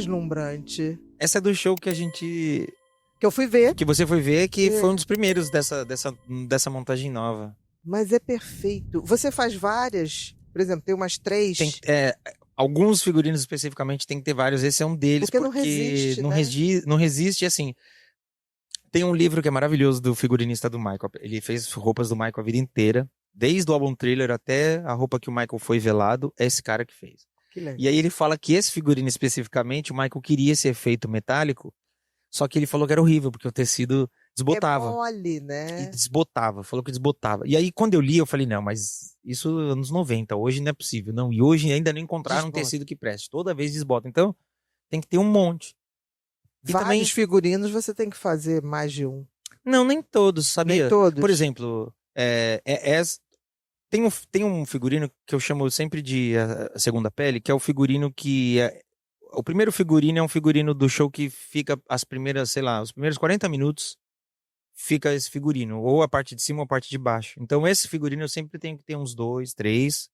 deslumbrante. Essa é do show que a gente... Que eu fui ver. Que você foi ver, que foi um dos primeiros dessa montagem nova. Mas é perfeito. Você faz várias, por exemplo, tem umas 3. Alguns figurinos especificamente tem que ter vários. Esse é um deles, porque não resiste, não resiste, assim. Tem um livro que é maravilhoso do figurinista do Michael. Ele fez roupas do Michael a vida inteira. Desde o álbum Thriller até a roupa que o Michael foi velado, é esse cara que fez. Que legal. E aí ele fala que esse figurino especificamente, o Michael queria esse efeito metálico, só que ele falou que era horrível, porque o tecido desbotava. É mole, né? E desbotava, falou que desbotava. E aí quando eu li, eu falei, não, mas isso anos 90, hoje não é possível. Não, e hoje ainda não encontraram um tecido que preste. Toda vez desbota. Então, tem que ter um monte. E vários figurinos você tem que fazer mais de um. Não, nem todos, sabia? Nem todos. Por exemplo, tem um figurino que eu chamo sempre de a segunda pele, que é o figurino que... o primeiro figurino é um figurino do show que fica os primeiros 40 minutos fica esse figurino, ou a parte de cima ou a parte de baixo. Então esse figurino eu sempre tenho que ter uns 2, 3,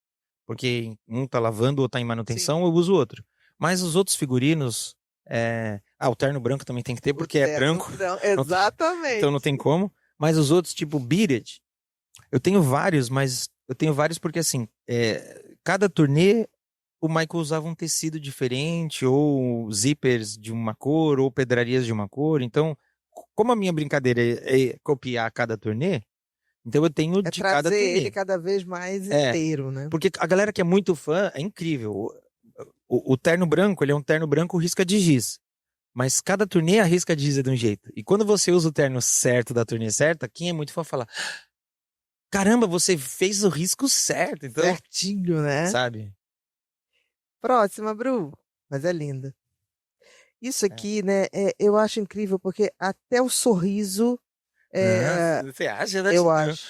porque um tá lavando ou tá em manutenção, eu uso outro. Mas os outros figurinos... o terno branco também tem que ter, porque é branco. Exatamente. Então não tem como. Mas os outros, tipo Beat It, eu tenho vários, mas eu tenho vários porque, assim, cada turnê o Michael usava um tecido diferente, ou zippers de uma cor, ou pedrarias de uma cor. Então, como a minha brincadeira é copiar cada turnê, então eu tenho de cada turnê. Trazer ele cada vez mais inteiro, né? Porque a galera que é muito fã, é incrível. O terno branco, ele é um terno branco risca de giz. Mas cada turnê a risca de giz é de um jeito. E quando você usa o terno certo da turnê certa, quem é muito fã fala... Caramba, você fez o risco certo. Então, certinho, né? Sabe? Próxima, Bru. Mas é linda. Isso aqui, né, eu acho incrível, porque até o sorriso... você acha? Né? Eu acho.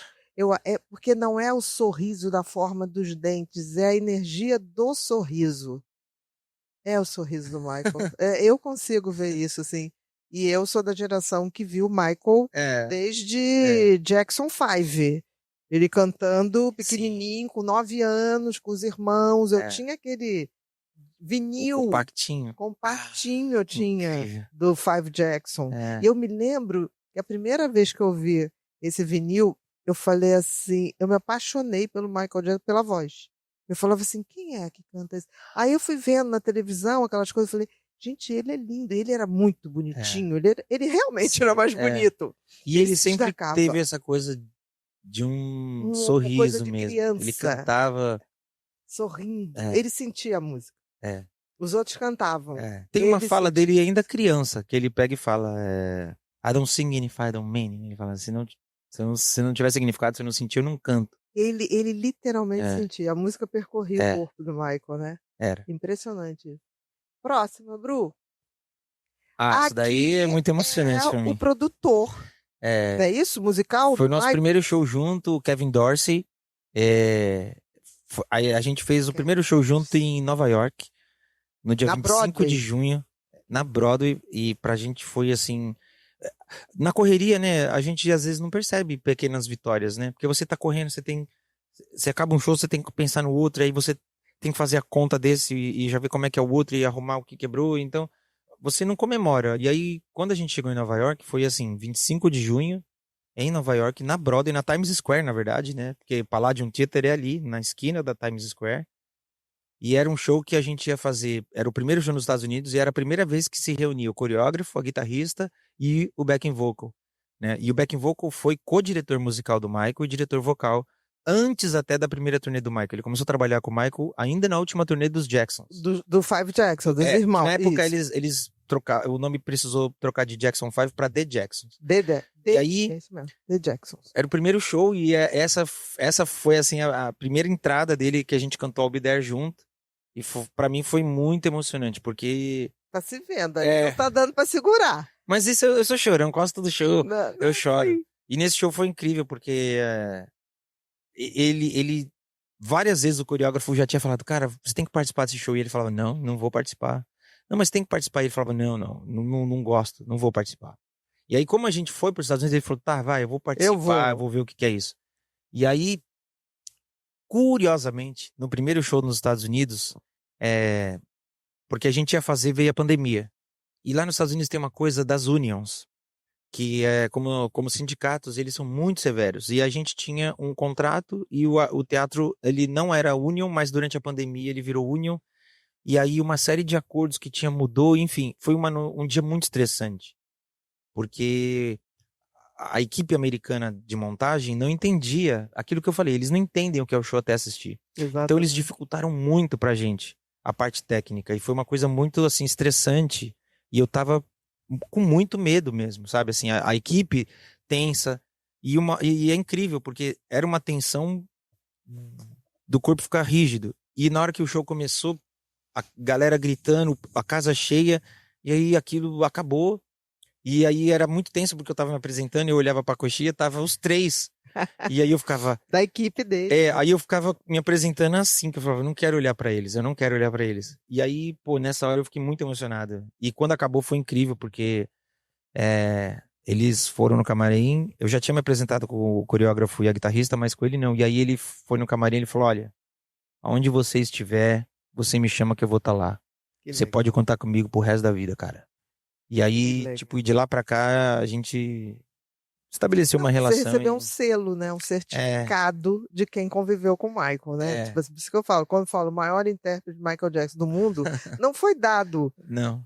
Porque não é o sorriso da forma dos dentes, é a energia do sorriso. É o sorriso do Michael. Eu consigo ver isso, assim. E eu sou da geração que viu o Michael desde Jackson 5. Ele cantando pequenininho, com 9 anos, com os irmãos. Eu tinha aquele vinil. Compactinho eu tinha, do 5 Jackson. E eu me lembro que a primeira vez que eu vi esse vinil, eu falei assim, eu me apaixonei pelo Michael Jackson, pela voz. Eu falava assim, quem é que canta isso? Aí eu fui vendo na televisão aquelas coisas, eu falei, gente, ele é lindo, ele era muito bonitinho, ele realmente era mais bonito. E ele sempre teve essa coisa de um sorriso coisa de mesmo. Criança. Ele cantava... sorrindo, ele sentia a música. Os outros cantavam. Tem uma fala dele ainda criança, que ele pega e fala, I don't sing if I don't mean. Ele fala, se não tiver significado, se eu não sentir, eu não canto. Ele literalmente sentia. A música percorria o corpo do Michael, né? Era. Impressionante. Próxima, Bru. Isso daí é muito emocionante pra mim. O produtor. Não é isso? Musical? Foi o nosso primeiro show junto, o Kevin Dorsey. A gente fez o primeiro show junto em Nova York, no dia 25 de junho, na Broadway. E pra gente foi assim... Na correria, né, a gente às vezes não percebe pequenas vitórias, né? Porque você tá correndo, você acaba um show, você tem que pensar no outro, aí você tem que fazer a conta desse e já ver como é que é o outro e arrumar o que quebrou, então você não comemora. E aí, quando a gente chegou em Nova York, foi assim, 25 de junho, em Nova York, na Broadway, na Times Square, na verdade, né? Porque Palladium Theater é ali, na esquina da Times Square. E era um show que a gente ia fazer, era o primeiro show nos Estados Unidos e era a primeira vez que se reunia o coreógrafo, a guitarrista e o backing vocal, né? E o backing vocal foi co-diretor musical do Michael e diretor vocal antes até da primeira turnê do Michael. Ele começou a trabalhar com o Michael ainda na última turnê dos Jacksons. Do 5 Jackson, dos irmãos. Na época eles trocaram, o nome precisou trocar de Jackson 5 para The Jacksons. E aí, é isso mesmo, The Jacksons. Era o primeiro show e essa foi assim a primeira entrada dele que a gente cantou I'll Be There junto. E pra mim foi muito emocionante, porque... Tá se vendo, aí não tá dando pra segurar. Mas isso eu sou chorão, quase todo show eu choro. Foi. E nesse show foi incrível, porque ele várias vezes o coreógrafo já tinha falado, cara, você tem que participar desse show. E ele falava, não vou participar. Não, mas tem que participar. E ele falava, não gosto, não vou participar. E aí, como a gente foi para os Estados Unidos, ele falou, tá, vai, eu vou participar, eu vou ver o que é isso. E aí, curiosamente, no primeiro show nos Estados Unidos, porque a gente ia fazer, veio a pandemia. E lá nos Estados Unidos tem uma coisa das unions, que é como sindicatos, eles são muito severos. E a gente tinha um contrato e o teatro, ele não era union, mas durante a pandemia ele virou union. E aí uma série de acordos que tinha mudou, enfim, foi um dia muito estressante. Porque a equipe americana de montagem não entendia aquilo que eu falei, eles não entendem o que é o show até assistir. Exatamente. Então eles dificultaram muito pra gente a parte técnica e foi uma coisa muito assim estressante e eu tava com muito medo mesmo, sabe? Assim, a equipe tensa e é incrível porque era uma tensão do corpo ficar rígido e na hora que o show começou, a galera gritando, a casa cheia e aí aquilo acabou. E aí era muito tenso porque eu tava me apresentando, eu olhava pra coxinha, tava os 3. E aí eu ficava... Da equipe dele. aí eu ficava me apresentando assim, que eu falava, não quero olhar pra eles, eu não quero olhar pra eles. E aí, pô, nessa hora eu fiquei muito emocionado. E quando acabou foi incrível, porque eles foram no camarim, eu já tinha me apresentado com o coreógrafo e a guitarrista, mas com ele não. E aí ele foi no camarim e ele falou, olha, aonde você estiver, você me chama que eu vou estar lá. Você pode contar comigo pro resto da vida, cara. E aí, tipo, de lá pra cá, a gente estabeleceu uma relação. Você recebeu um selo, né? Um certificado de quem conviveu com o Michael, né? Tipo, por isso que eu falo, quando eu falo o maior intérprete de Michael Jackson do mundo, não foi dado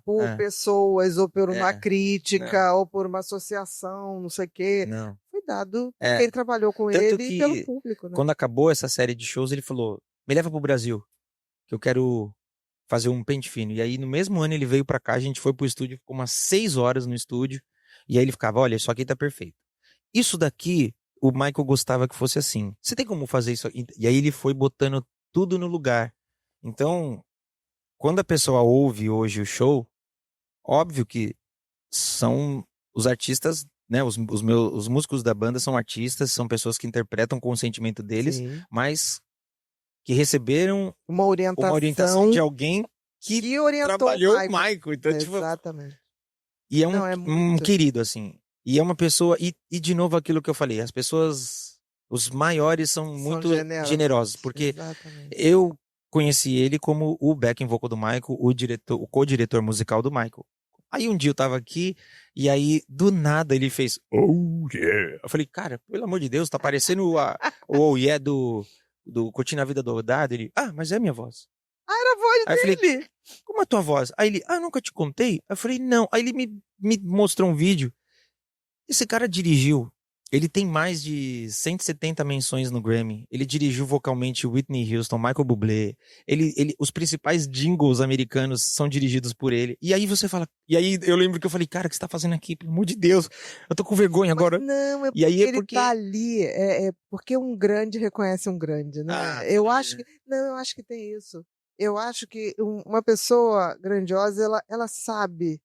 por pessoas, ou por uma crítica, ou por uma associação, não sei o quê. Não. Foi dado por quem trabalhou com ele e pelo público, né? Quando acabou essa série de shows, ele falou, me leva pro Brasil, que eu quero fazer um pente fino. E aí, no mesmo ano, ele veio pra cá, a gente foi pro estúdio, ficou umas 6 horas no estúdio, e aí ele ficava, olha, isso aqui tá perfeito. Isso daqui, o Michael gostava que fosse assim. Você tem como fazer isso aqui? E aí ele foi botando tudo no lugar. Então, quando a pessoa ouve hoje o show, óbvio que são os artistas, né? Os músicos da banda são artistas, são pessoas que interpretam com o sentimento deles, mas que receberam uma orientação de alguém que trabalhou o Michael. Então, exatamente. E é um querido, assim. E é uma pessoa... E de novo aquilo que eu falei. As pessoas... Os maiores são muito generosos. Porque eu conheci ele como o backing vocal do Michael, o co-diretor musical do Michael. Aí um dia eu tava aqui e aí do nada ele fez Oh Yeah. Eu falei, cara, pelo amor de Deus, tá parecendo o Oh Yeah do Curtindo a Vida Doidado. Ele, mas é a minha voz. Era a voz aí dele. Eu falei, como é a tua voz? Aí ele, nunca te contei? Eu falei, não. Aí ele me mostrou um vídeo. Esse cara dirigiu. Ele tem mais de 170 menções no Grammy. Ele dirigiu vocalmente Whitney Houston, Michael Bublé. Os principais jingles americanos são dirigidos por ele. E aí você fala... E aí eu lembro que eu falei, cara, o que você tá fazendo aqui? Pelo amor de Deus. Eu tô com vergonha agora. Não, e aí ele tá ali. É porque um grande reconhece um grande, né? Eu acho que tem isso. Eu acho que uma pessoa grandiosa, ela sabe...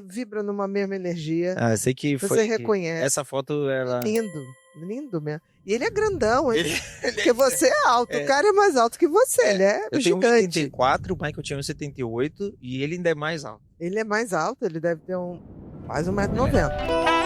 vibra numa mesma energia. Eu sei que você reconhece. Essa foto, ela... Lindo mesmo. E ele é grandão, hein? Porque você é alto, o cara é mais alto que você, ele é eu gigante. Tenho 1,74, o Michael tinha 1,78 e ele ainda é mais alto. Ele é mais alto, ele deve ter quase 1,90 m.